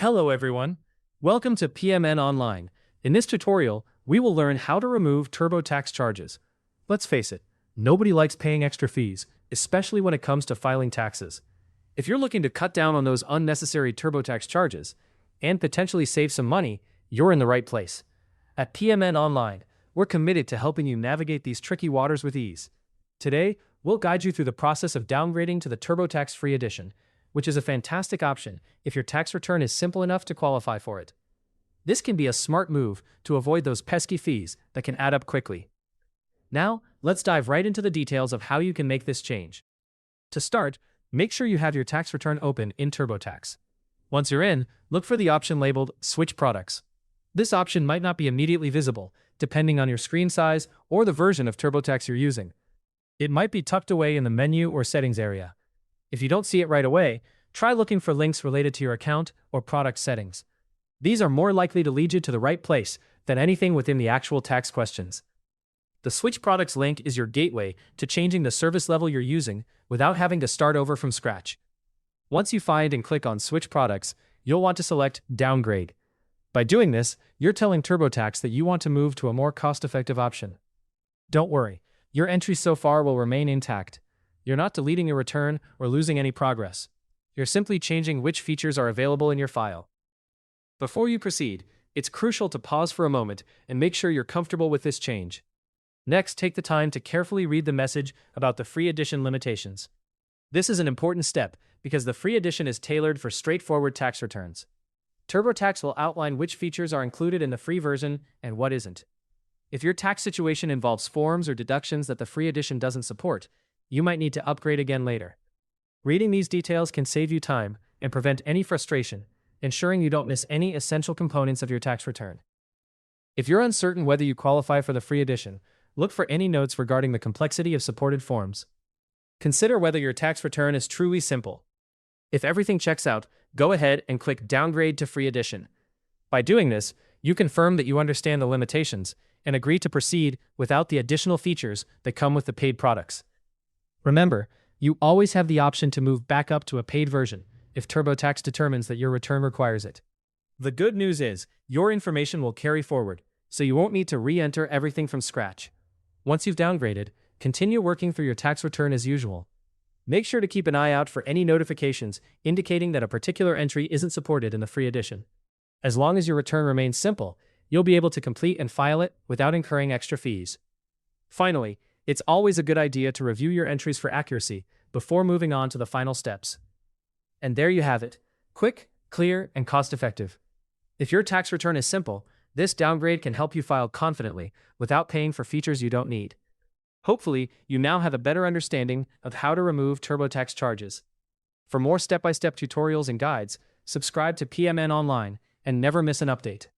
Hello everyone. Welcome to PMN Online. In this tutorial, we will learn how to remove TurboTax charges. Let's face it, nobody likes paying extra fees, especially when it comes to filing taxes. If you're looking to cut down on those unnecessary TurboTax charges and potentially save some money, you're in the right place. At PMN Online, we're committed to helping you navigate these tricky waters with ease. Today, we'll guide you through the process of downgrading to the TurboTax Free Edition, which is a fantastic option if your tax return is simple enough to qualify for it. This can be a smart move to avoid those pesky fees that can add up quickly. Now, let's dive right into the details of how you can make this change. To start, make sure you have your tax return open in TurboTax. Once you're in, look for the option labeled Switch Products. This option might not be immediately visible, depending on your screen size or the version of TurboTax you're using. It might be tucked away in the menu or settings area. If you don't see it right away, try looking for links related to your account or product settings. These are more likely to lead you to the right place than anything within the actual tax questions. The Switch Products link is your gateway to changing the service level you're using without having to start over from scratch. Once you find and click on Switch Products, you'll want to select Downgrade. By doing this, you're telling TurboTax that you want to move to a more cost-effective option. Don't worry, your entries so far will remain intact. You're not deleting your return or losing any progress. You're simply changing which features are available in your file. Before you proceed, it's crucial to pause for a moment and make sure you're comfortable with this change. Next, take the time to carefully read the message about the free edition limitations. This is an important step because the free edition is tailored for straightforward tax returns. TurboTax will outline which features are included in the free version and what isn't. If your tax situation involves forms or deductions that the free edition doesn't support, you might need to upgrade again later. Reading these details can save you time and prevent any frustration, ensuring you don't miss any essential components of your tax return. If you're uncertain whether you qualify for the free edition, look for any notes regarding the complexity of supported forms. Consider whether your tax return is truly simple. If everything checks out, go ahead and click Downgrade to Free Edition. By doing this, you confirm that you understand the limitations and agree to proceed without the additional features that come with the paid products. Remember, you always have the option to move back up to a paid version if TurboTax determines that your return requires it. The good news is, your information will carry forward, so you won't need to re-enter everything from scratch. Once you've downgraded, continue working through your tax return as usual. Make sure to keep an eye out for any notifications indicating that a particular entry isn't supported in the free edition. As long as your return remains simple, you'll be able to complete and file it without incurring extra fees. Finally, it's always a good idea to review your entries for accuracy before moving on to the final steps. And there you have it. Quick, clear, and cost-effective. If your tax return is simple, this downgrade can help you file confidently without paying for features you don't need. Hopefully, you now have a better understanding of how to remove TurboTax charges. For more step-by-step tutorials and guides, subscribe to PMN Online and never miss an update.